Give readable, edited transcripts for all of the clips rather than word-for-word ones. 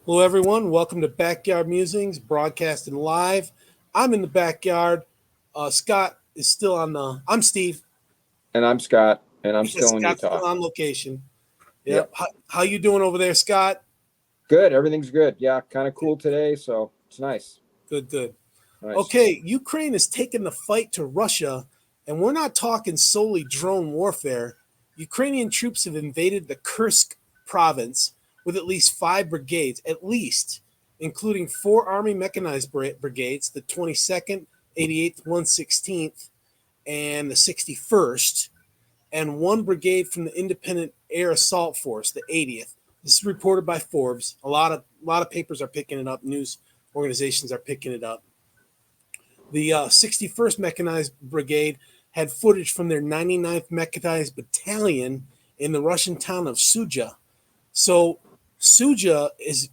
Hello, everyone. Welcome to Backyard Musings, broadcasting live. I'm in the backyard. Scott is still on the. I'm Steve. And I'm Scott, and I'm still in Scott's Utah. still on location. Yep. Yep. How you doing over there, Scott? Good. Everything's good. Yeah, kind of cool today, so it's nice. Good, good. Nice. Okay, Ukraine has taken the fight to Russia, and we're not talking solely drone warfare. Ukrainian troops have invaded the Kursk province with at least 5 brigades, at least, including 4 Army mechanized brigades, the 22nd, 88th, 116th, and the 61st, and 1 brigade from the Independent Air Assault Force, the 80th. This is reported by Forbes. A lot of papers are picking it up. News organizations are picking it up. The 61st Mechanized Brigade had footage from their 99th Mechanized Battalion in the Russian town of Suja. So, Suja is,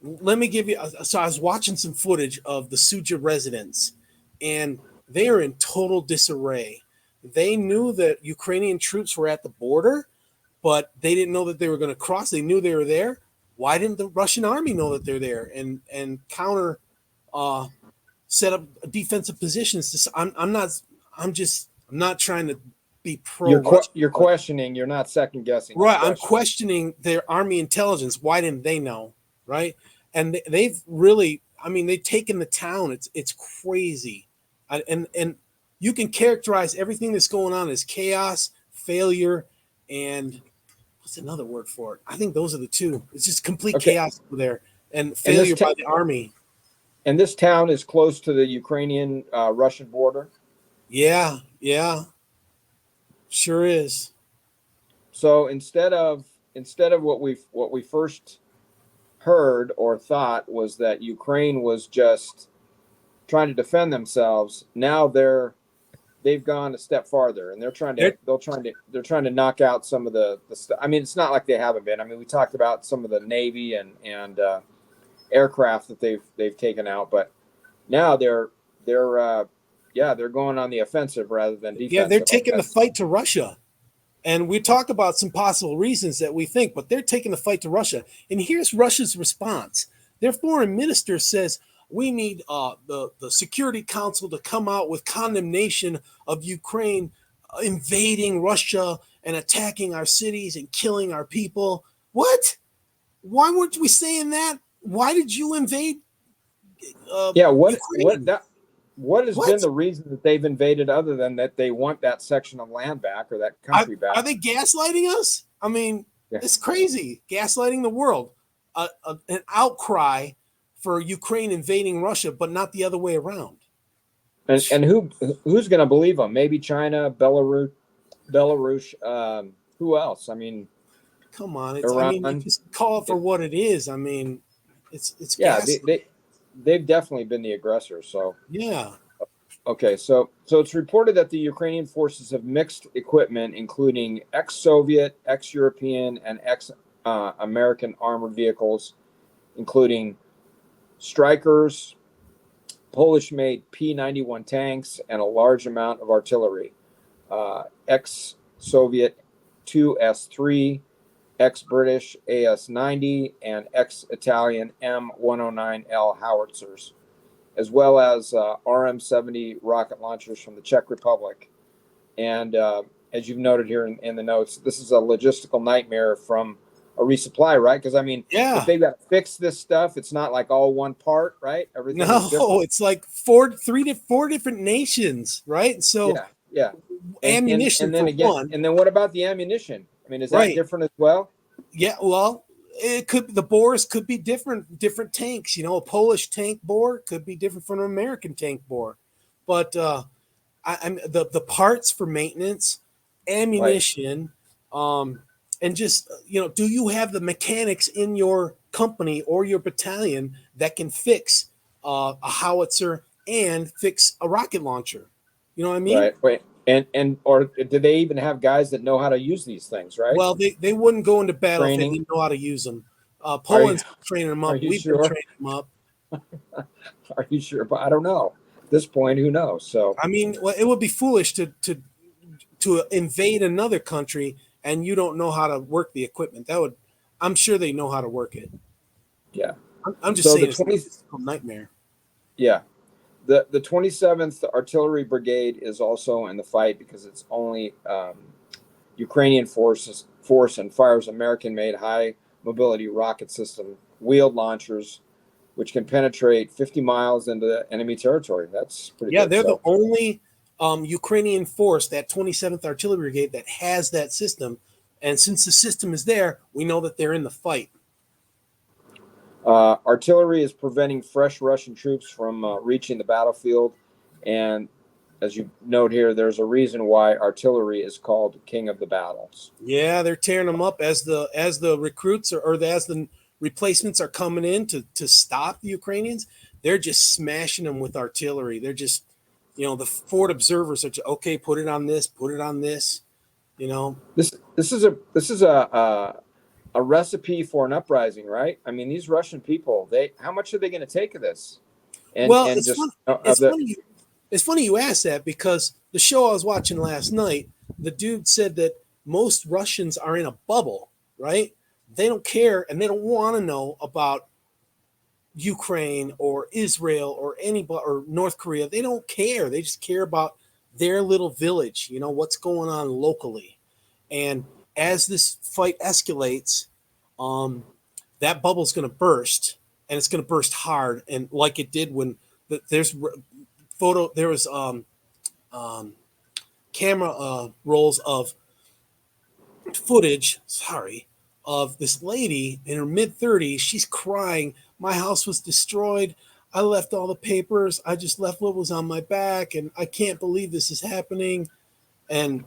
let me give you, so I was watching some footage of the Suja residents, and they are in total disarray. They knew that Ukrainian troops were at the border, but they didn't know that they were going to cross. They knew they were there. Why didn't the Russian army know that they're there and counter uh, set up defensive positions? I'm not trying to be pro Russia. You're questioning. You're not second guessing. Right. I'm questioning their army intelligence. Why didn't they know? Right. And they've really, I mean, they've taken the town. It's crazy. And you can characterize everything that's going on as chaos, failure, and what's another word for it? I think those are the two. It's just complete chaos over there and failure by the army. And this town is close to the Ukrainian Russian border. Yeah, yeah, sure is. So instead of what we first heard or thought was that Ukraine was just trying to defend themselves, now they've gone a step farther, and they're trying to knock out some of the stuff. I mean, it's not like they haven't been. I mean, we talked about some of the Navy and aircraft that they've taken out, but now they're going on the offensive rather than defensive. Yeah, they're taking the fight to Russia. And we talk about some possible reasons that we think, but they're taking the fight to Russia. And here's Russia's response. Their foreign minister says, we need the Security Council to come out with condemnation of Ukraine invading Russia and attacking our cities and killing our people. What? Why weren't we saying that? Why did you invade? What has been the reason that they've invaded, other than that they want that section of land back or that country back? Are they gaslighting us? I mean, It's crazy. Gaslighting the world. An outcry for Ukraine invading Russia, but not the other way around. And who's going to believe them? Maybe China, Belarus. Who else? I mean, come on. Just call it for what it is. I mean, it's they've definitely been the aggressor. So yeah. Okay, so it's reported that the Ukrainian forces have mixed equipment, including ex-Soviet, ex-European, and ex-American armored vehicles, including Strykers, Polish-made P-91 tanks, and a large amount of artillery. Ex-Soviet 2S3, ex-British AS-90, and ex-Italian M109L howitzers, as well as RM-70 rocket launchers from the Czech Republic. And as you've noted here in the notes, this is a logistical nightmare from a resupply, right? Because, I mean, if they've got to fix this stuff, it's not like all one part, right? Everything it's like 4 different nations, right? So ammunition and then again, one. And then what about the ammunition? I mean, is that different as well? Yeah, well, the bores could be different tanks. You know, a Polish tank bore could be different from an American tank bore. But the parts for maintenance, ammunition, and just, do you have the mechanics in your company or your battalion that can fix a howitzer and fix a rocket launcher? You know what I mean? Right. Or do they even have guys that know how to use these things, right? Well, they wouldn't go into battle if they didn't know how to use them. Poland's training them up. We've been training them up. Are you sure? But I don't know. At this point, who knows? So I mean, it would be foolish to invade another country and you don't know how to work the equipment. I'm sure they know how to work it. Yeah. I'm just So the saying it's a 20, logistical nightmare. yeah, the 27th Artillery Brigade is also in the fight because it's only Ukrainian force and fires American-made high mobility rocket system wheeled launchers, which can penetrate 50 miles into enemy territory. That's pretty Yeah, good. they're the So, only Ukrainian force, that 27th Artillery Brigade, that has that system. And since the system is there, we know that they're in the fight. artillery is preventing fresh Russian troops from reaching the battlefield, and as you note here, there's a reason why artillery is called king of the battles. Yeah, they're tearing them up as the recruits as the replacements are coming in to stop the Ukrainians. They're just smashing them with artillery. They're just, the Ford observers are just, okay, put it on this, put it on this. You know, This is a recipe for an uprising, right? I mean, these Russian people, they how much are they going to take of this? And well, and it's just funny. of It's the funny. It's funny you asked that because the show I was watching last night, the dude said that most Russians are in a bubble, right? They don't care and they don't want to know about Ukraine or Israel or anybody or North Korea. They don't care. They just care about their little village, what's going on locally. And as this fight escalates, um, that bubble's going to burst, and it's going to burst hard, and like it did when there's there was um, camera rolls of footage. Sorry, of this lady in her mid-30s. She's crying. My house was destroyed. I left all the papers. I just left what was on my back, and I can't believe this is happening. And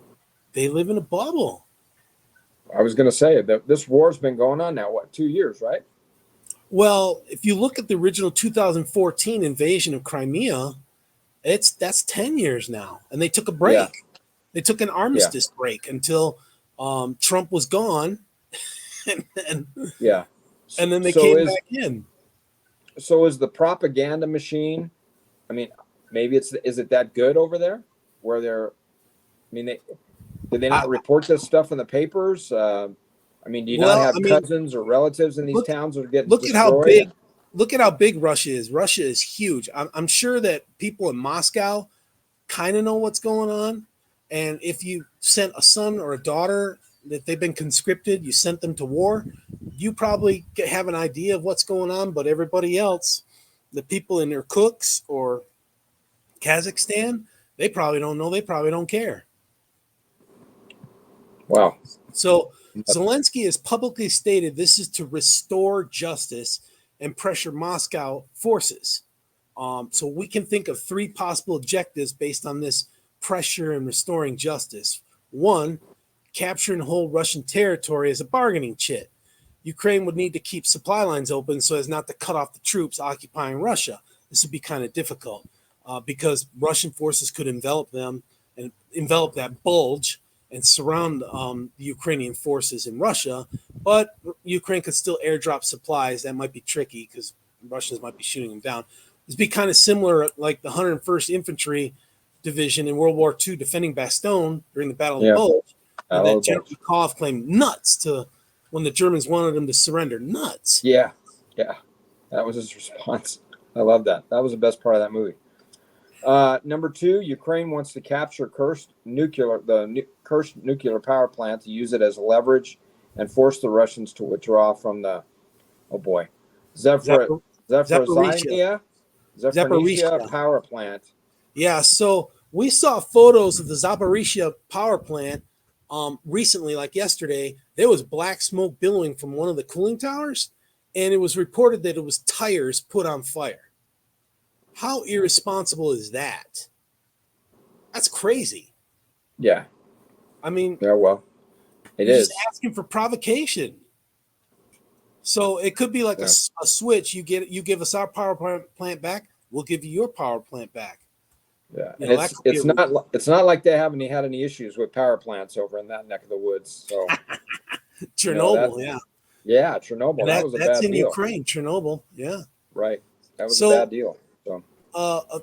they live in a bubble. I was going to say that this war's been going on now, what, 2 years, right? Well, if you look at the original 2014 invasion of Crimea, that's 10 years now, and they took a Yeah, break. They took an yeah, armistice break until Trump was gone, and, and yeah. and then they So came is back in. so is the propaganda machine? I mean, maybe is it that good over there? Where they're, I mean, did they I, not report this stuff in the papers? I mean, do you not well, have I mean, cousins or relatives in these look towns that are getting look at how destroyed? big look at how big Russia is. Russia is huge. I'm sure that people in Moscow kind of know what's going on. And if you sent a son or a daughter that they've been conscripted, you sent them to war, you probably have an idea of what's going on. But everybody else, the people in Irkutsk or Kazakhstan, they probably don't know. They probably don't care. Wow. So Zelensky has publicly stated this is to restore justice and pressure Moscow forces. So we can think of three possible objectives based on this pressure and restoring justice. One, capture and hold Russian territory as a bargaining chip. Ukraine would need to keep supply lines open so as not to cut off the troops occupying Russia. This would be kind of difficult because Russian forces could envelop them and envelop that bulge and surround the Ukrainian forces in Russia. But Ukraine could still airdrop supplies. That might be tricky because Russians might be shooting them down. This would be kind of similar like the 101st Infantry Division in World War II defending Bastogne during the Battle of the Yeah. Bulge, I that love General those. Mikhailov claimed nuts to when the Germans wanted him to surrender. Nuts. Yeah. Yeah. That was his response. I love that. That was the best part of that movie. Number two, Ukraine wants to capture Kursk nuclear power plant to use it as leverage and force the Russians to withdraw from the, oh boy, Zephyr, Zaporizhia. Zaporizhia Zaporizhia. power plant. Yeah, so we saw photos of the Zaporizhia power plant recently, like yesterday. There was black smoke billowing from one of the cooling towers, and it was reported that it was tires put on fire. How irresponsible is that? That's crazy. Yeah. I mean, Yeah. Well, it you're just is. asking for provocation. So it could be like Yeah. a switch. You give us our power plant back, we'll give you your power plant back. Yeah. You And know, that it's could be it's not like they haven't had any issues with power plants over in that neck of the woods. So that, Chernobyl, yeah. yeah, And Chernobyl, that was a that's bad in deal. Ukraine, Chernobyl, yeah. Right. That was a So bad deal. So uh, uh,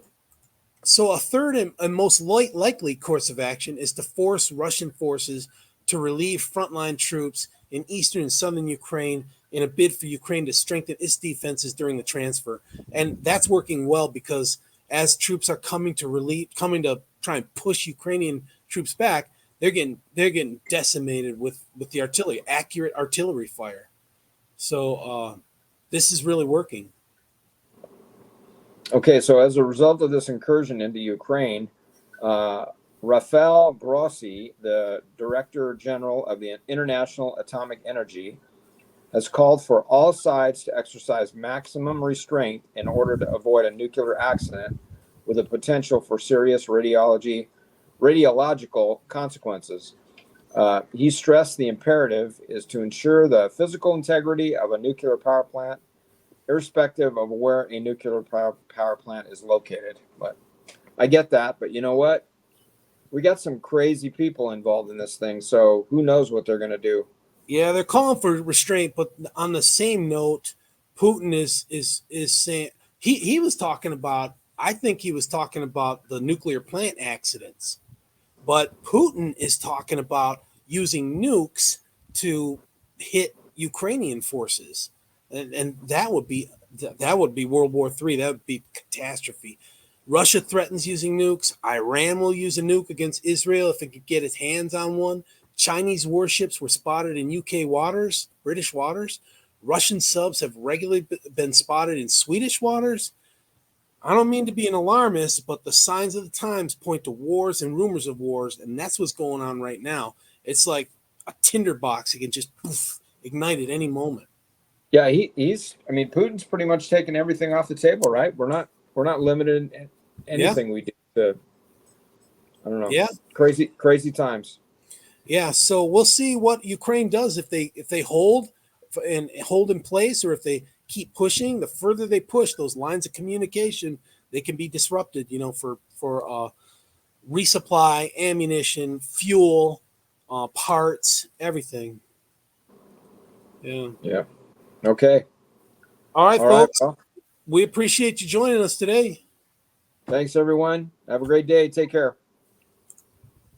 so a third and most likely course of action is to force Russian forces to relieve frontline troops in eastern and southern Ukraine in a bid for Ukraine to strengthen its defenses during the transfer. And that's working well because as troops are coming to try and push Ukrainian troops back, they're getting decimated with the artillery, accurate artillery fire. So this is really working. Okay, so as a result of this incursion into Ukraine, Rafael Grossi, the Director General of the International Atomic Energy, has called for all sides to exercise maximum restraint in order to avoid a nuclear accident with a potential for serious radiological consequences. He stressed the imperative is to ensure the physical integrity of a nuclear power plant, irrespective of where a nuclear power plant is located. But I get that, but you know what? We got some crazy people involved in this thing, so who knows what they're going to do. Yeah, they're calling for restraint, but on the same note, Putin is saying he was talking about. I think he was talking about the nuclear plant accidents, but Putin is talking about using nukes to hit Ukrainian forces, and that would be World War III. That would be catastrophe. Russia threatens using nukes. Iran will use a nuke against Israel if it could get its hands on one. Chinese warships were spotted in UK waters, British waters. Russian subs have regularly been spotted in Swedish waters. I don't mean to be an alarmist, but the signs of the times point to wars and rumors of wars, and that's what's going on right now. It's like a tinderbox; it can just poof, ignite at any moment. Yeah, he's. I mean, Putin's pretty much taking everything off the table, right? We're not limited in anything we do to. I don't know. Yeah, crazy times. yeah. So we'll see what Ukraine does if they hold in place, or if they keep pushing. The further they push, those lines of communication, they can be disrupted. For resupply, ammunition, fuel, parts, everything. Yeah. Yeah. Okay. All right, All right. folks. Well, We appreciate you joining us today. thanks, everyone. Have a great day. Take care.